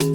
Malheureuses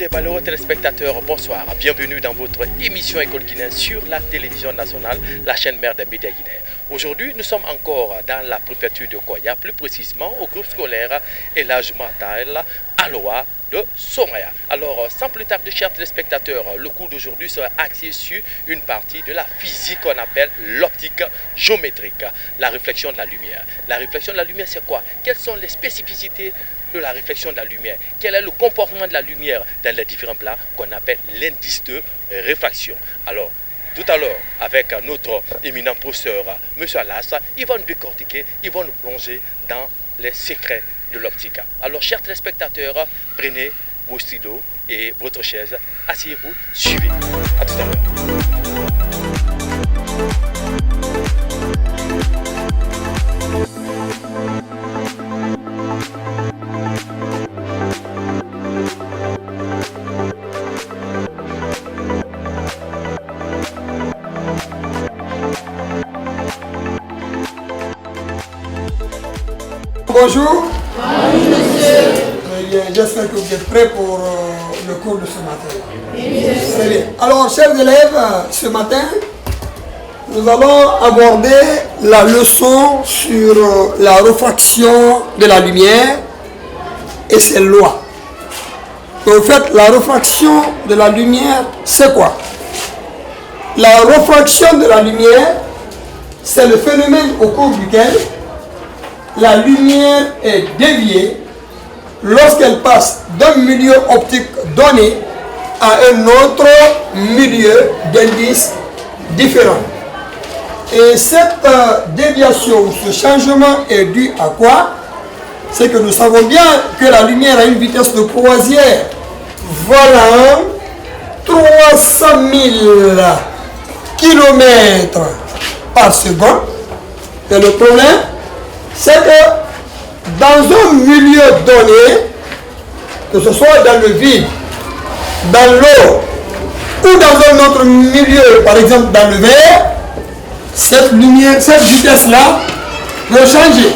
et malheureux téléspectateurs, bonsoir. Bienvenue dans votre émission École Guinée sur la télévision nationale, la chaîne mère des médias guinéens. Aujourd'hui, nous sommes encore dans la préfecture de Koya, plus précisément au groupe scolaire Elhadji Matal Aloa de Somaya. Alors, sans plus tarder, chers téléspectateurs, le cours d'aujourd'hui sera axé sur une partie de la physique qu'on appelle l'optique géométrique, la réflexion de la lumière. La réflexion de la lumière, c'est quoi? Quelles sont les spécificités de la réflexion de la lumière? Quel est le comportement de la lumière dans les différents plans qu'on appelle l'indice de réfraction? Alors, tout à l'heure, avec notre éminent professeur, M. Alas, ils vont nous décortiquer, ils vont nous plonger dans les secrets de l'optique. Alors, chers téléspectateurs, prenez vos stylos et votre chaise, asseyez-vous, suivez. À tout à l'heure. Bonjour. Bonjour, monsieur. Très bien, j'espère que vous êtes prêts pour le cours de ce matin. Oui, très bien. Alors, chers élèves, ce matin, nous allons aborder la leçon sur la réfraction de la lumière et ses lois. En fait, la réfraction de la lumière, c'est quoi? La réfraction de la lumière, c'est le phénomène au cours duquel la lumière est déviée lorsqu'elle passe d'un milieu optique donné à un autre milieu d'indice différent. Et cette déviation, ce changement est dû à quoi? C'est que nous savons bien que la lumière a une vitesse de croisière volant 300 000 km par seconde. Et le problème, c'est que dans un milieu donné, que ce soit dans le vide, dans l'eau ou dans un autre milieu, par exemple dans le verre, cette lumière, cette vitesse-là peut changer.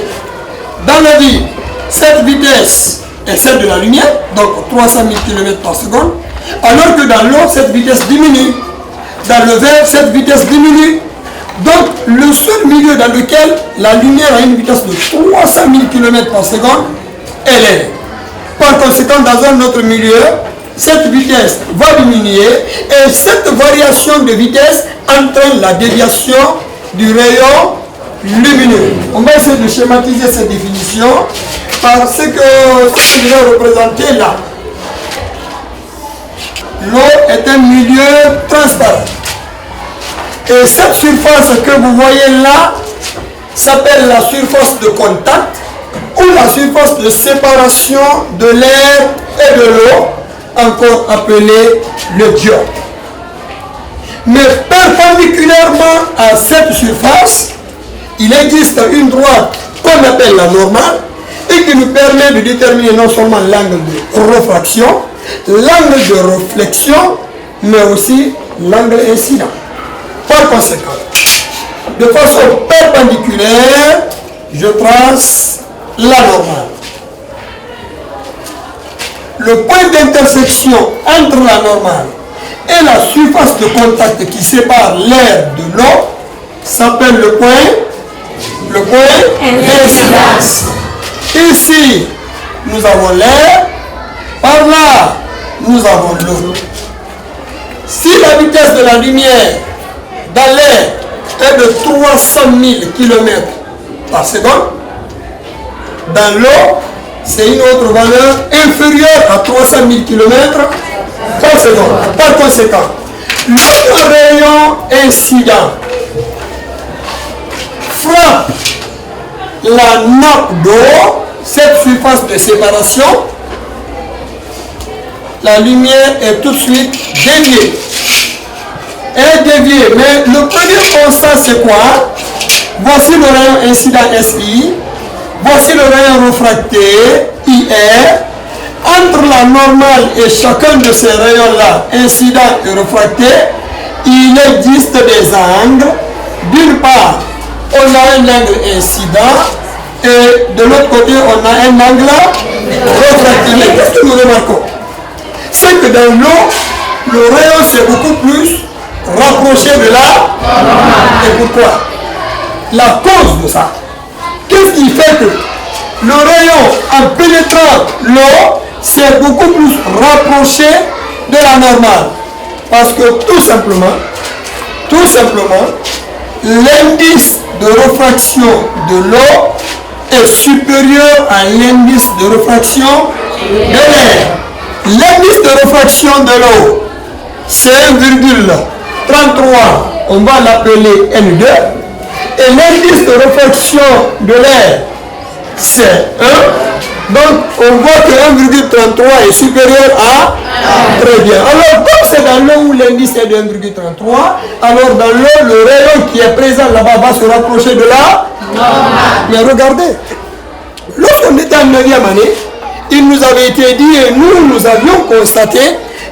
Dans le vide, cette vitesse est celle de la lumière, donc 300 000 km par seconde, alors que dans l'eau, cette vitesse diminue. Dans le verre, cette vitesse diminue. Donc, le seul milieu dans lequel la lumière a une vitesse de 300 000 km par seconde, elle est. Par conséquent, dans un autre milieu, cette vitesse va diminuer et cette variation de vitesse entraîne la déviation du rayon lumineux. On va essayer de schématiser cette définition parce que ce que je vais représenter là. L'eau est un milieu transparent. Et cette surface que vous voyez là s'appelle la surface de contact ou la surface de séparation de l'air et de l'eau, encore appelée le diode. Mais perpendiculairement à cette surface, il existe une droite qu'on appelle la normale et qui nous permet de déterminer non seulement l'angle de réfraction, l'angle de réflexion, mais aussi l'angle incident. Par conséquent, de façon perpendiculaire, je trace la normale. Le point d'intersection entre la normale et la surface de contact qui sépare l'air de l'eau s'appelle le point d'incidence. Ici, nous avons l'air, par là, nous avons l'eau. Si la vitesse de la lumière dans l'air est de 300 000 km par seconde, dans l'eau, c'est une autre valeur inférieure à 300 000 km par seconde. Par conséquent, le rayon incident frappe la nappe d'eau, cette surface de séparation, la lumière est tout de suite déviée. Elle est déviée, mais le premier constat c'est quoi? Voici le rayon incident SI, voici le rayon refracté IR. Entre la normale et chacun de ces rayons-là, incident et refracté, il existe des angles d'une part, on a un angle incident et de l'autre côté, on a un angle refracté. Mais qu'est-ce que nous remarquons? C'est que dans l'eau, le rayon s'est beaucoup plus rapproché de là. Et pourquoi? La cause de ça. Qu'est-ce qui fait que le rayon, en pénétrant l'eau, s'est beaucoup plus rapproché de la normale? Parce que tout simplement, l'indice de refraction de l'eau est supérieur à l'indice de refraction de l'air. L'indice de refraction de l'eau, c'est 1,33, on va l'appeler N2. Et l'indice de refraction de l'air, c'est 1. Donc, on voit que 1,33 est supérieur à 1. Très bien. Alors, comme c'est dans l'eau où l'indice est de 1,33, alors dans l'eau, le rayon qui est présent là-bas va se rapprocher de là. Mais regardez, lorsqu'on était en 9e année, il nous avait été dit et nous avions constaté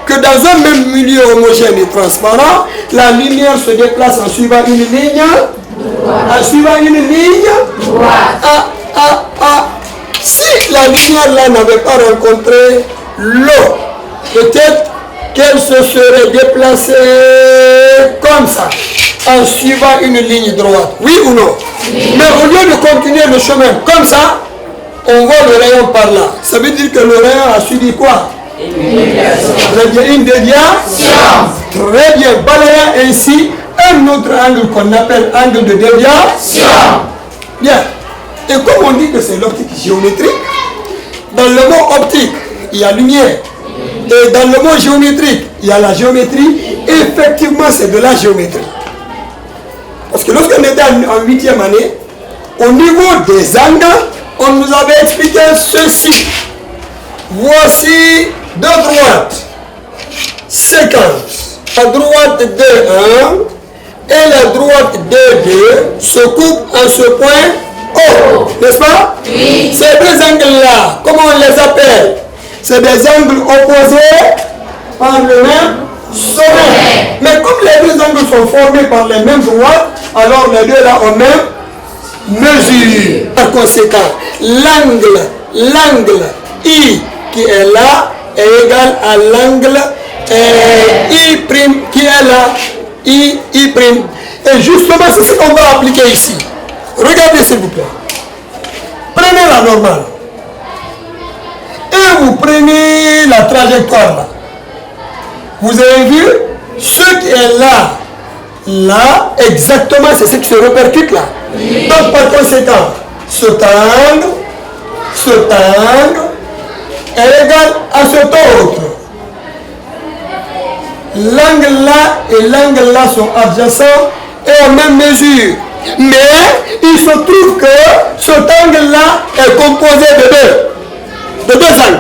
que dans un même milieu homogène et transparent, la lumière se déplace en suivant une ligne droite. Si la lumière là n'avait pas rencontré l'eau, peut-être qu'elle se serait déplacée comme ça, en suivant une ligne droite. Oui ou non? Oui. Mais au lieu de continuer le chemin comme ça, on voit le rayon par là. Ça veut dire que le rayon a suivi quoi? Très bien, une déviation. Très bien, balayant ainsi un autre angle qu'on appelle angle de déviation. Bien. Et comme on dit que c'est l'optique géométrique, dans le mot optique, il y a lumière. Et dans le mot géométrique, il y a la géométrie. Effectivement, c'est de la géométrie. Parce que lorsqu'on était en 8e année, au niveau des angles, on nous avait expliqué ceci. Voici deux droites séquentes. La droite D1 et la droite D2 se coupent en ce point O, n'est-ce pas? Oui. Ces deux angles-là, comment on les appelle? C'est des angles opposés par le même sommet. Mais comme les deux angles sont formés par les mêmes droites, alors les deux là ont même mesure. Par conséquent, l'angle I qui est là est égal à l'angle I' qui est là, I'. Et justement, c'est ce qu'on va appliquer ici. Regardez s'il vous plaît. Prenez la normale. Et vous prenez la trajectoire là. Vous avez vu ce qui est là, exactement, c'est ce qui se répercute là. Oui. Donc par conséquent, cet angle est égal à cet autre. L'angle là et l'angle là sont adjacents et en même mesure. Mais il se trouve que cet angle-là est composé de deux angles.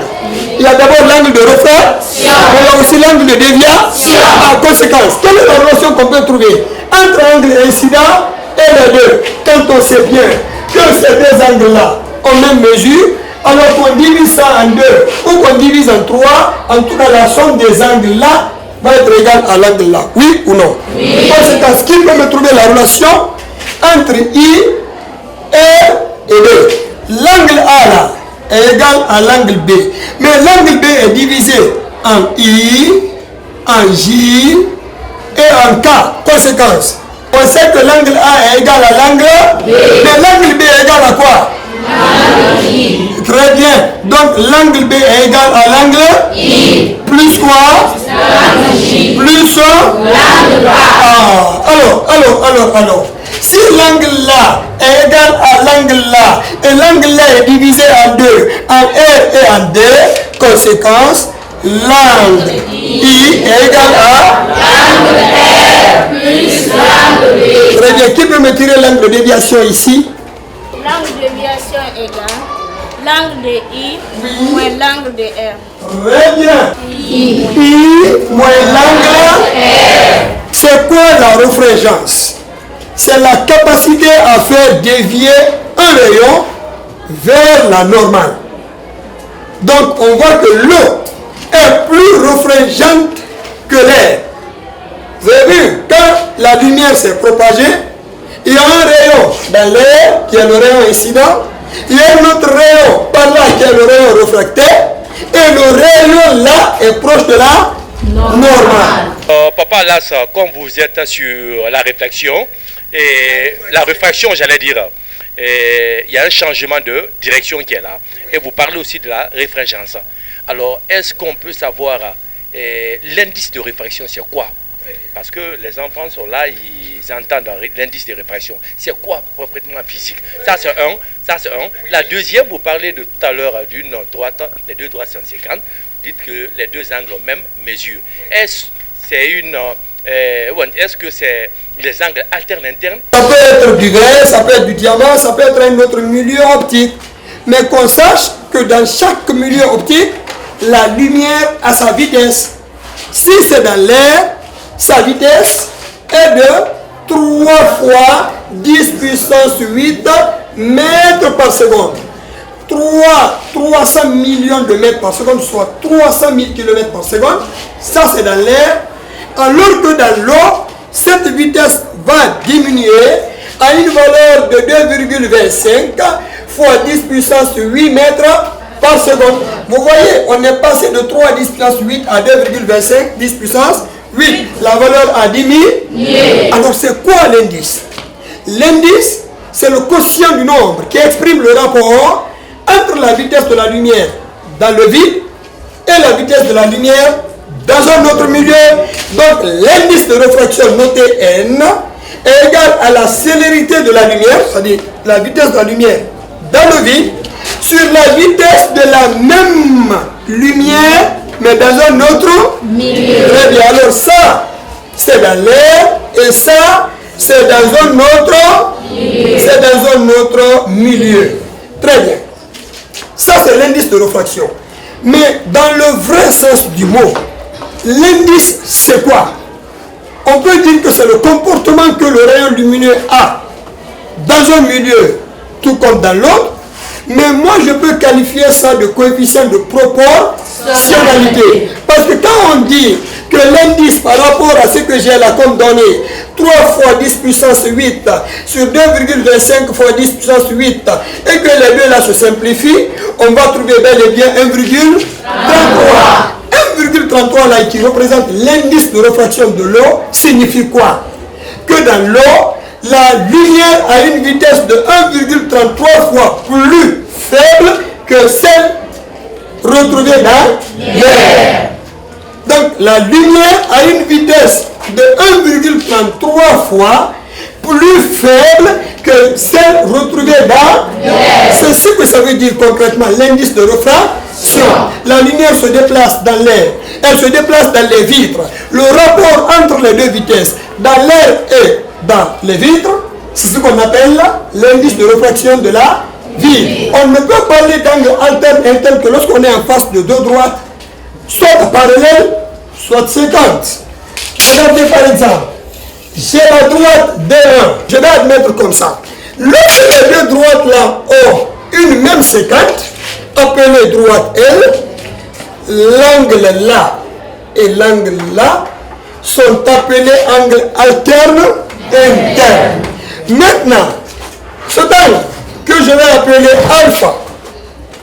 Il y a d'abord l'angle de refraction, mais il y a aussi l'angle de déviation. En conséquence, quelle est la relation qu'on peut trouver entre angle incident et les deux? Quand on sait bien que ces deux angles-là ont même mesure, alors qu'on divise ça en deux ou qu'on divise en trois, en tout cas la somme des angles-là va être égale à l'angle-là. Oui ou non? Oui. En conséquence, qui peut me trouver la relation entre I et 2. L'angle A là est égal à l'angle B. Mais l'angle B est divisé en I, en J et en K. Conséquence, on sait que l'angle A est égal à l'angle B. Mais l'angle B est égal à quoi? I. Très bien. Donc l'angle B est égal à l'angle I. Plus quoi? J. Plus l'angle A. Alors. Si l'angle là est égal à l'angle là, et l'angle là est divisé en deux, en R et en D, conséquence, l'angle I est égal à l'angle R plus l'angle B. Très bien, qui peut me tirer l'angle de déviation ici? L'angle de déviation est égal à l'angle de I moins l'angle de R. Très bien. I moins l'angle R. C'est quoi la refringence? C'est la capacité à faire dévier un rayon vers la normale. Donc on voit que l'eau est plus refringente que l'air. Vous avez vu, quand la lumière s'est propagée, Il y a un rayon dans l'air qui est le rayon incident. Il y a un autre rayon par là qui est le rayon refracté. Et le rayon là est proche de la normale. Papa Las, comme vous êtes sur la réflexion, et la réfraction, j'allais dire, il y a un changement de direction qui est là. Et vous parlez aussi de la réfringence. Alors, est-ce qu'on peut savoir l'indice de réfraction, c'est quoi? Parce que les enfants sont là, ils entendent l'indice de réfraction. C'est quoi proprement physique? Ça c'est un. La deuxième, vous parlez de tout à l'heure d'une droite, les deux droites sont 50. Vous dites que les deux angles ont même mesure. Est-ce que c'est les angles alternes internes? Ça peut être du verre, ça peut être du diamant, ça peut être un autre milieu optique. Mais qu'on sache que dans chaque milieu optique, la lumière a sa vitesse. Si c'est dans l'air, sa vitesse est de 3 fois 10 puissance 8 mètres par seconde. 300 millions de mètres par seconde, soit 300 000 km par seconde. Ça, c'est dans l'air. Alors que dans l'eau, cette vitesse va diminuer à une valeur de 2,25 fois 10 puissance 8 mètres par seconde. Vous voyez, on est passé de 3 à 10 puissance 8 à 2,25 10 puissance 8. La valeur a diminué. Alors c'est quoi l'indice? L'indice, c'est le quotient du nombre qui exprime le rapport entre la vitesse de la lumière dans le vide et la vitesse de la lumière dans un autre milieu. Donc l'indice de réfraction noté N est égal à la célérité de la lumière, c'est-à-dire la vitesse de la lumière dans le vide, sur la vitesse de la même lumière, mais dans un autre milieu. Très bien, alors ça, c'est dans l'air, et ça, c'est dans un autre milieu. C'est dans un autre milieu. Très bien. Ça, c'est l'indice de réfraction. Mais dans le vrai sens du mot, l'indice, c'est quoi? On peut dire que c'est le comportement que le rayon lumineux a dans un milieu, tout comme dans l'autre. Mais moi, je peux qualifier ça de coefficient de proportionnalité. Parce que quand on dit que l'indice par rapport à ce que j'ai là comme donné, 3 fois 10 puissance 8 sur 2,25 fois 10 puissance 8, et que les deux là se simplifient, on va trouver bel et bien 1,33. 1,33 là qui représente l'indice de réfraction de l'eau signifie quoi? Que dans l'eau, la lumière a une vitesse de 1,33 fois plus faible que celle retrouvée dans l'air. Donc la lumière a une vitesse de 1,33 fois plus faible que celle retrouvée dans l'air. C'est ce que ça veut dire concrètement l'indice de réfraction. La lumière se déplace dans l'air, elle se déplace dans les vitres. Le rapport entre les deux vitesses dans l'air et dans les vitres, c'est ce qu'on appelle l'indice de réfraction de la vitre. On ne peut parler d'angle alterne interne que lorsqu'on est en face de deux droites, soit parallèles, soit 50. Regardez par exemple, j'ai la droite D1, je vais admettre comme ça. Lorsque les deux droites là ont une même séquente, appelée droite L, l'angle là et l'angle là sont appelés angles alternes interne. Maintenant, cet angle que je vais appeler alpha,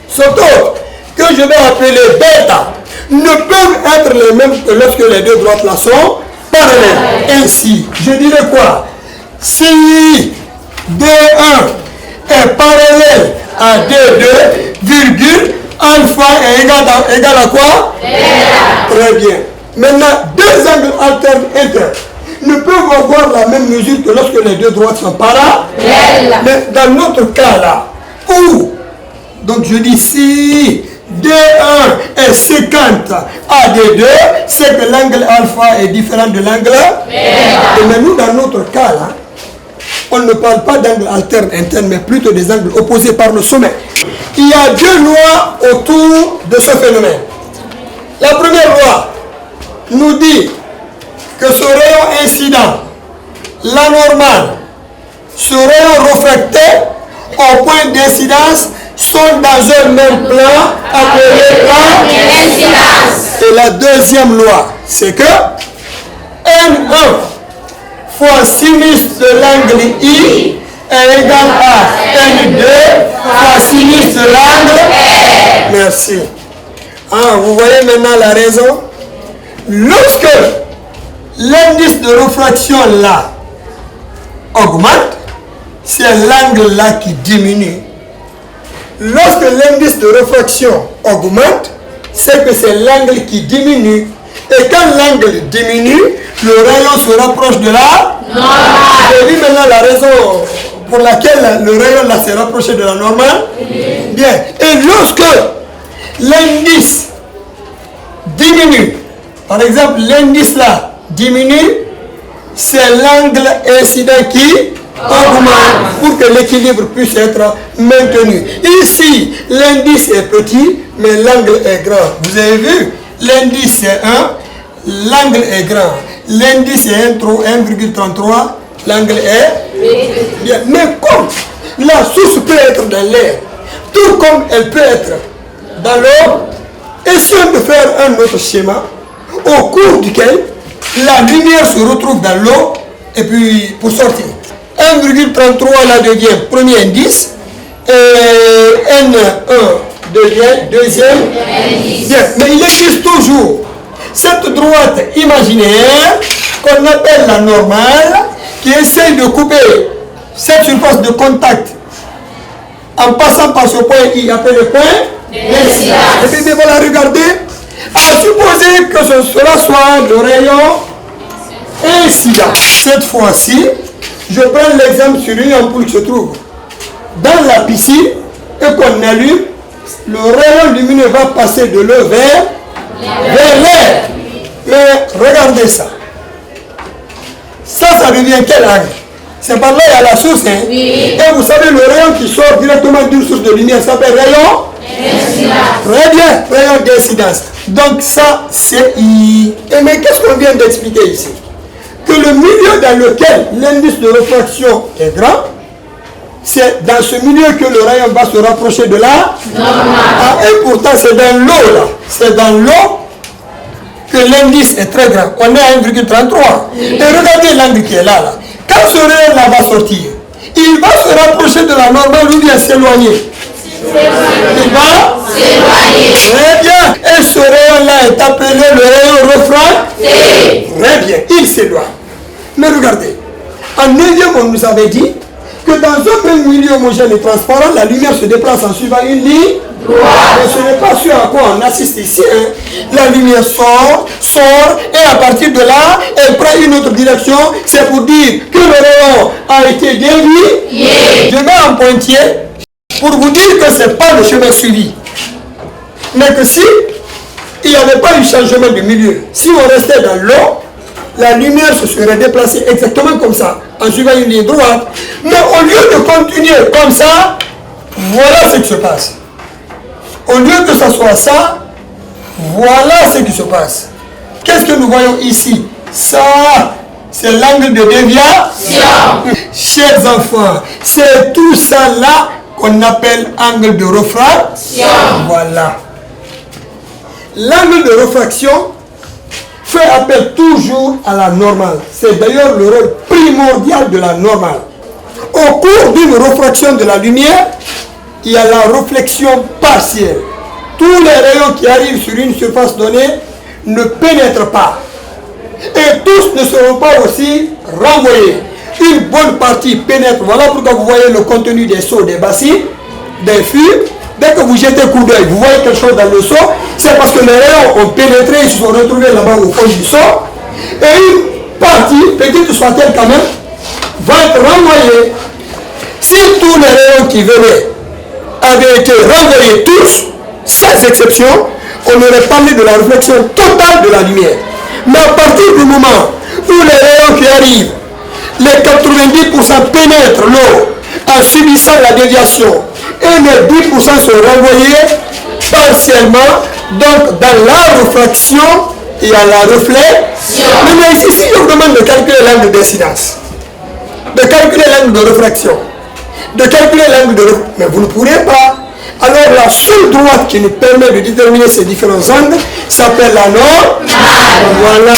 cet autre que je vais appeler bêta, ne peuvent être les mêmes que lorsque les deux droites là sont parallèles. Ainsi, je dirais quoi? Si D1 est parallèle à D2, virgule, alpha est égal à quoi? Bêta. Très bien. Maintenant, deux angles alternes internes ne peuvent avoir la même mesure que lorsque les deux droites sont parallèles. Mais dans notre cas là, où, donc je dis si D1 est 50 à D2, c'est que l'angle alpha est différent de l'angle bêta. Et mais nous, dans notre cas là, on ne parle pas d'angle alterne interne, mais plutôt des angles opposés par le sommet. Il y a deux lois autour de ce phénomène. La première loi nous dit que ce rayon incident, la normale, ce rayon refracté au point d'incidence sont dans un même plan appelé plan d'incidence. Et la deuxième loi, c'est que N1 fois sinus de l'angle I est égal à N2 fois sinus de l'angle R. Merci. Ah, vous voyez maintenant la raison? Lorsque l'indice de réfraction là augmente, c'est l'angle là qui diminue. Lorsque l'indice de réfraction augmente, c'est que c'est l'angle qui diminue. Et quand l'angle diminue, le rayon se rapproche de la normale. Vous voyez maintenant la raison pour laquelle le rayon là s'est rapproché de la normale? Bien. Et lorsque l'indice diminue, par exemple l'indice là diminue, c'est l'angle incident qui augmente pour que l'équilibre puisse être maintenu. Ici, l'indice est petit, mais l'angle est grand. Vous avez vu? L'indice est 1, l'angle est grand. L'indice est 1,33, l'angle est bien. Mais comme la source peut être dans l'air, tout comme elle peut être dans l'eau, essayons de faire un autre schéma au cours duquel la lumière se retrouve dans l'eau et puis pour sortir. 1,33 là devient premier indice et N1 devient deuxième indice. Bien, mais il existe toujours cette droite imaginaire qu'on appelle la normale qui essaye de couper cette surface de contact en passant par ce point I appelé point d'incidence. Et puis voilà, regardez, à supposer que cela soit le rayon incident. Cette fois-ci, je prends l'exemple sur une ampoule qui se trouve dans la piscine et qu'on allume, le rayon lumineux va passer de l'eau vers l'air. Mais regardez ça. Ça devient quel angle? C'est par là il y a la source. Hein? Oui. Et vous savez, le rayon qui sort directement d'une source de lumière s'appelle rayon d'incidence. Très bien, rayon d'incidence. Donc ça, c'est I. Et mais qu'est-ce qu'on vient d'expliquer ici? Que le milieu dans lequel l'indice de réfraction est grand, c'est dans ce milieu que le rayon va se rapprocher de la normale. Et pourtant, c'est dans l'eau là. C'est dans l'eau que l'indice est très grand. On est à 1,33. Et regardez l'angle qui est là. Quand ce rayon là va sortir, il va se rapprocher de la normale ou bien s'éloigner. Il va s'éloigner. Très bien. Et ce rayon là est appelé le rayon réfractaire. Très bien. Il s'éloigne. Mais regardez, en 9e, on nous avait dit que dans un même milieu homogène et transparent, la lumière se déplace en suivant une ligne droite. Mais ce n'est pas ce à quoi on assiste ici. Hein. La lumière sort, et à partir de là, elle prend une autre direction. C'est pour dire que le rayon a été dévié. Je mets en pointillé pour vous dire que ce n'est pas le chemin suivi. Mais que si il n'y avait pas eu changement de milieu, si on restait dans l'eau, la lumière se serait déplacée exactement comme ça, en suivant une ligne droite. Mais au lieu de continuer comme ça, voilà ce qui se passe. Au lieu que ce soit ça, voilà ce qui se passe. Qu'est-ce que nous voyons ici? Ça, c'est l'angle de déviation. Chers enfants, c'est tout ça là qu'on appelle angle de réfraction. Voilà. L'angle de réfraction fait appel toujours à la normale. C'est d'ailleurs le rôle primordial de la normale. Au cours d'une réfraction de la lumière, il y a la réflexion partielle. Tous les rayons qui arrivent sur une surface donnée ne pénètrent pas. Et tous ne seront pas aussi renvoyés. Une bonne partie pénètre. Voilà pourquoi vous voyez le contenu des seaux, des bassines, des fûts. Dès que vous jetez un coup d'œil, vous voyez quelque chose dans le seau, c'est parce que les rayons ont pénétré, ils se sont retrouvés là-bas au fond du seau. Et une partie, petite soit-elle quand même, va être renvoyée. Si tous les rayons qui venaient avaient été renvoyés tous, sans exception, on aurait parlé de la réflexion totale de la lumière. Mais à partir du moment où les rayons qui arrivent, les 90% pénètrent l'eau en subissant la déviation, et les 10% sont renvoyés partiellement. Donc dans la réfraction, il y a la réflexion. Mais ici, si je vous demande de calculer l'angle d'incidence, de calculer l'angle de réfraction, de calculer l'angle de réflexion, mais vous ne pourrez pas. Alors la seule droite qui nous permet de déterminer ces différents angles s'appelle la normale.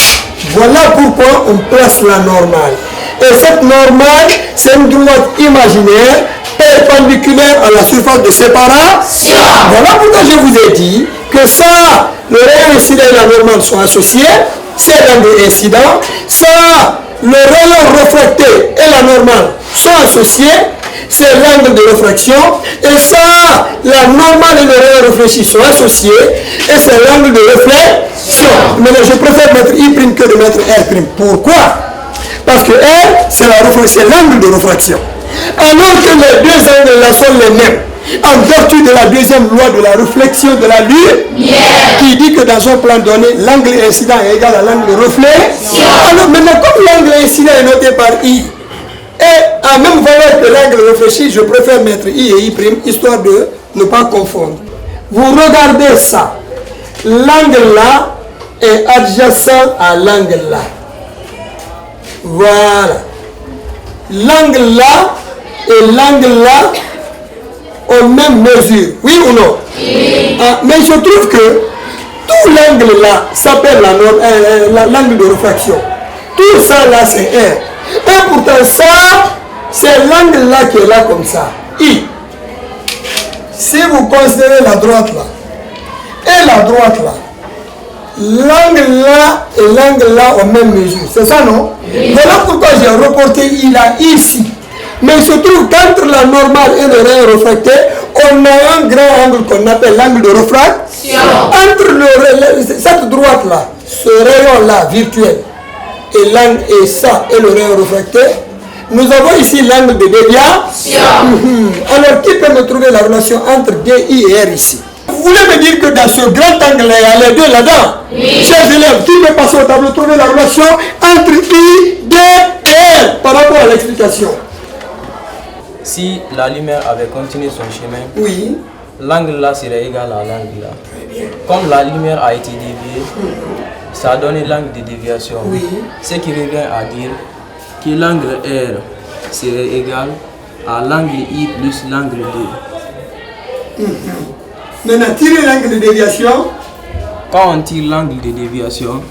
Voilà pourquoi on place la normale. Et cette normale, c'est une droite imaginaire perpendiculaire à la surface de séparation. Voilà pourquoi je vous ai dit que ça, le rayon incident et la normale sont associés, c'est l'angle incident. Ça, le rayon refracté et la normale sont associés, c'est l'angle de réfraction. Et ça, la normale et le rayon réfléchi sont associés, et c'est l'angle de réflexion. Mais je préfère mettre I' que de mettre R'. Pourquoi? Parce que R, c'est l'angle de réfraction. Alors que les deux angles là sont les mêmes, en vertu de la deuxième loi de la réflexion de la lumière, qui dit que dans un plan donné, l'angle incident est égal à l'angle de réflexion. Alors maintenant, comme l'angle incident est noté par I, et à même valeur que l'angle réfléchi, je préfère mettre I et I', histoire de ne pas confondre. Vous regardez ça. L'angle là est adjacent à l'angle là. Voilà. L'angle là et l'angle là ont même mesure. Oui ou non? Oui. Mais je trouve que tout l'angle là s'appelle l'angle de réfraction. Tout ça là c'est R. Et pourtant ça, c'est l'angle là qui est là comme ça. I. Si vous considérez la droite là et la droite là, l'angle là et l'angle là ont même mesure. C'est ça, non? Oui. Voilà pourquoi j'ai reporté I là ici. Mais il se trouve qu'entre la normale et le rayon réfracté, on a un grand angle qu'on appelle l'angle de réfraction. Entre cette droite là, ce rayon là virtuel, et ça et le rayon réfracté, nous avons ici l'angle de déviation. Alors qui peut me trouver la relation entre DI et R ici? Vous voulez me dire que dans ce grand angle-là, il y a les deux là-dedans? Oui. Chers élèves, qui peut passer au tableau trouver la relation entre I, D et R par rapport à l'explication? Si la lumière avait continué son chemin, oui, l'angle là serait égal à l'angle là. Comme la lumière a été déviée, ça a donné l'angle de déviation. Oui. Ce qui revient à dire que l'angle R serait égal à l'angle I plus l'angle D. Maintenant, tirer l'angle de déviation. Quand on tire l'angle de déviation,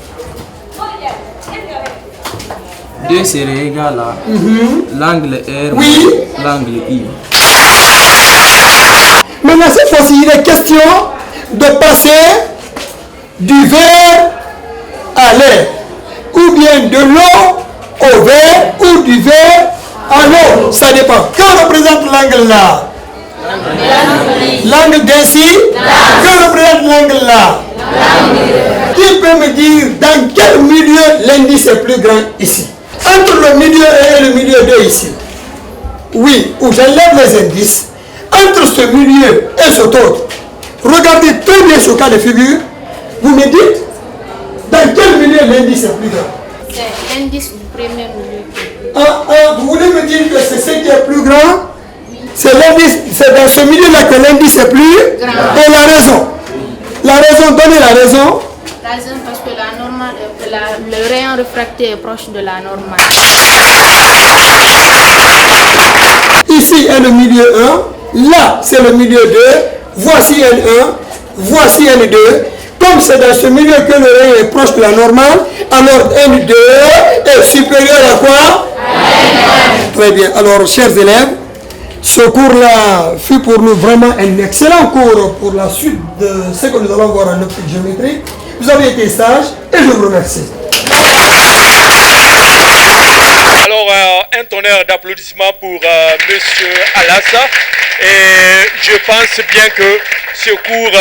2 serait égal à l'angle R oui, plus l'angle I. Maintenant, cette fois-ci, il est question de passer du verre à l'air, ou bien de l'eau au verre, ou du verre à l'eau. Ça dépend. Quand on représente l'angle là? L'angle d'ici? Quand on représente l'angle là? Qui peut me dire dans quel milieu l'indice est plus grand ici? Entre le milieu 1 et le milieu 2 ici. Oui, où j'enlève les indices. Entre ce milieu et cet autre. Regardez très bien ce cas de figure. Vous me dites dans quel milieu l'indice est plus grand? C'est l'indice du premier milieu. Vous voulez me dire que c'est ce qui est plus grand? C'est l'indice, c'est dans ce milieu-là que l'indice est plus grand. Et la raison? La raison, donnez la raison. La raison parce que la normale, le rayon réfracté est proche de la normale. Ici est le milieu 1, là c'est le milieu 2, voici N1, voici N2. Comme c'est dans ce milieu que le rayon est proche de la normale, alors N2 est supérieur à quoi? N1. Très bien. Alors, chers élèves, ce cours-là fut pour nous vraiment un excellent cours pour la suite de ce que nous allons voir en optique géométrique. Vous avez été sages et je vous remercie. Alors, un tonnerre d'applaudissements pour Monsieur Alassa. Et je pense bien que ce cours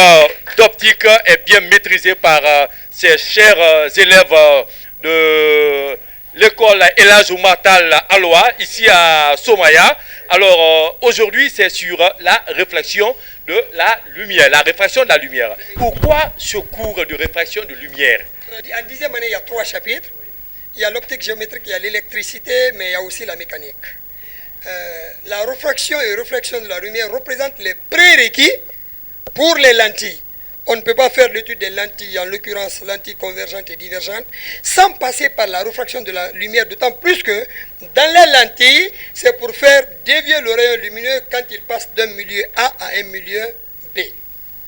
d'optique est bien maîtrisé par ces chers élèves de l'école Elhadji Oumar Tall Aloha, ici à Somaya. Alors, aujourd'hui, c'est sur la réflexion de la lumière, la réfraction de la lumière. Pourquoi ce cours de réfraction de lumière? En 10e année, il y a 3 chapitres. Il y a l'optique géométrique, il y a l'électricité, mais il y a aussi la mécanique. La réfraction et réflexion de la lumière représentent les prérequis pour les lentilles. On ne peut pas faire l'étude des lentilles, en l'occurrence lentilles convergentes et divergentes, sans passer par la réfraction de la lumière, d'autant plus que dans les lentilles, c'est pour faire dévier le rayon lumineux quand il passe d'un milieu A à un milieu B.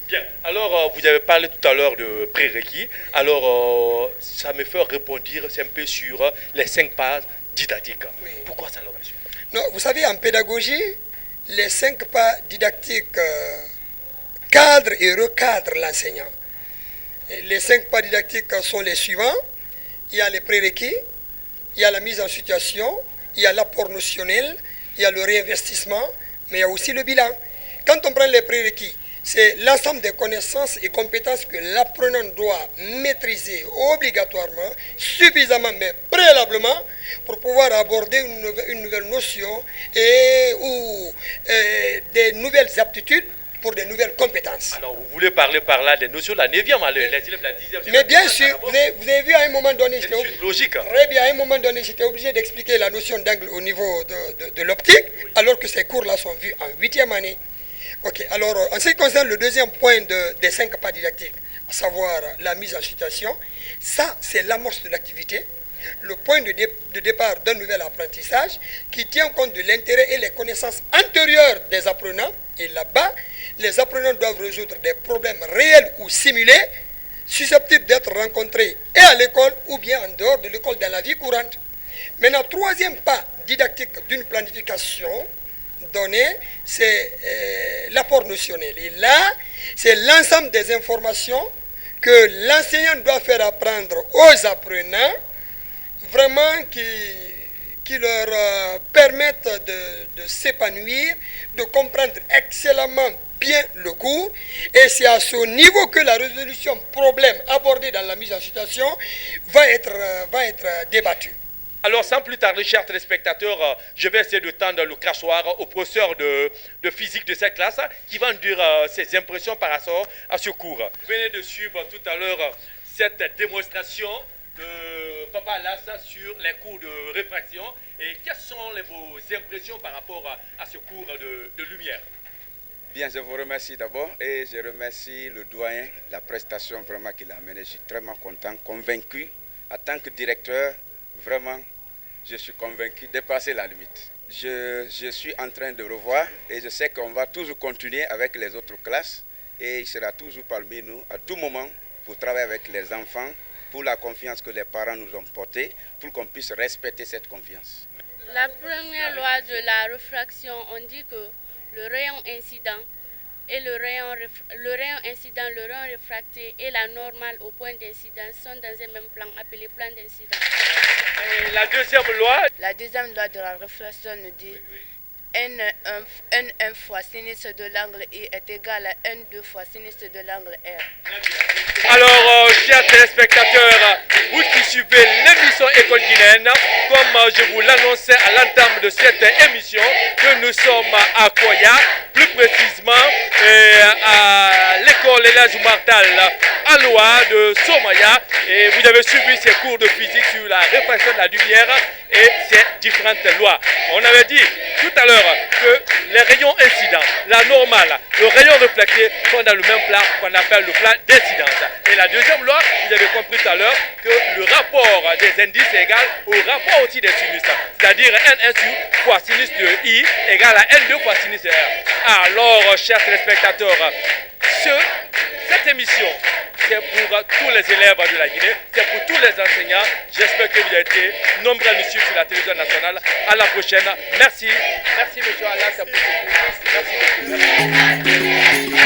Bien, alors vous avez parlé tout à l'heure de prérequis, alors ça me fait répondre un peu sur les 5 didactiques. Oui. Pourquoi ça, là, monsieur? Non, vous savez, en pédagogie, les 5 pas didactiques cadrent et recadrent l'enseignant. Les 5 pas didactiques sont les suivants. Il y a les prérequis, il y a la mise en situation, il y a l'apport notionnel, il y a le réinvestissement, mais il y a aussi le bilan. Quand on prend les prérequis, c'est l'ensemble des connaissances et compétences que l'apprenant doit maîtriser obligatoirement, suffisamment, mais préalablement, pour pouvoir aborder une nouvelle notion ou des nouvelles aptitudes pour des nouvelles compétences. Alors, vous voulez parler par là des notions de la 9e, les élèves de la 10e. Mais bien sûr, vous avez vu à un moment donné, c'est logique. Très bien, à un moment donné, j'étais obligé d'expliquer la notion d'angle au niveau de l'optique, alors que ces cours-là sont vus en 8e année. Ok, alors en ce qui concerne le deuxième point des 5 pas didactiques, à savoir la mise en situation, ça c'est l'amorce de l'activité, le point de départ d'un nouvel apprentissage qui tient compte de l'intérêt et les connaissances antérieures des apprenants. Et là-bas, les apprenants doivent résoudre des problèmes réels ou simulés, susceptibles d'être rencontrés et à l'école ou bien en dehors de l'école dans la vie courante. Maintenant, troisième pas didactique d'une planification donnée, c'est l'apport notionnel. Et là, c'est l'ensemble des informations que l'enseignant doit faire apprendre aux apprenants, vraiment qui leur permettent de s'épanouir, de comprendre excellemment bien le cours. Et c'est à ce niveau que la résolution problème abordée dans la mise en situation va être débattue. Alors, sans plus tarder, chers téléspectateurs, je vais essayer de tendre le crachoir au professeur de physique de cette classe qui va nous dire ses impressions par rapport à ce cours. Vous venez de suivre tout à l'heure cette démonstration de Papa Lassa sur les cours de réfraction. Et quelles sont vos impressions par rapport à ce cours de lumière? Bien, je vous remercie d'abord et je remercie le doyen, la prestation vraiment qu'il a amenée. Je suis très content, convaincu. En tant que directeur, vraiment, je suis convaincu de dépasser la limite. Je suis en train de revoir et je sais qu'on va toujours continuer avec les autres classes et il sera toujours parmi nous à tout moment pour travailler avec les enfants, pour la confiance que les parents nous ont portée, pour qu'on puisse respecter cette confiance. La première loi de la réfraction, on dit que le rayon incident et le rayon incident, le rayon réfracté et la normale au point d'incidence sont dans un même plan appelé plan d'incidence. Et la deuxième loi? La deuxième loi de la réfraction nous dit N1 fois sinistre de l'angle I est égal à N2 fois sinistre de l'angle R. Alors, chers téléspectateurs, vous qui suivez l'émission École guinéenne, comme je vous l'annonçais à l'entame de cette émission, que nous sommes à Koya, plus précisément à l'école Elhadji Martal à Loa de Somaya. Et vous avez suivi ces cours de physique sur la réfraction de la lumière et ses différentes lois. On avait dit tout à l'heure que les rayons incidents, la normale, le rayon réfléchi sont dans le même plan qu'on appelle le plan d'incidence. Et la deuxième loi, vous avez compris tout à l'heure que le rapport des indices est égal au rapport aussi des sinus. C'est-à-dire N1 fois sinus de I égale à N2 fois sinus de R. Alors, chers téléspectateurs, cette émission, c'est pour tous les élèves de la Guinée, c'est pour tous les enseignants. J'espère que vous avez été nombreux à nous suivre sur la télévision nationale. À la prochaine. Merci. Merci, monsieur Allah. Merci beaucoup. Merci beaucoup.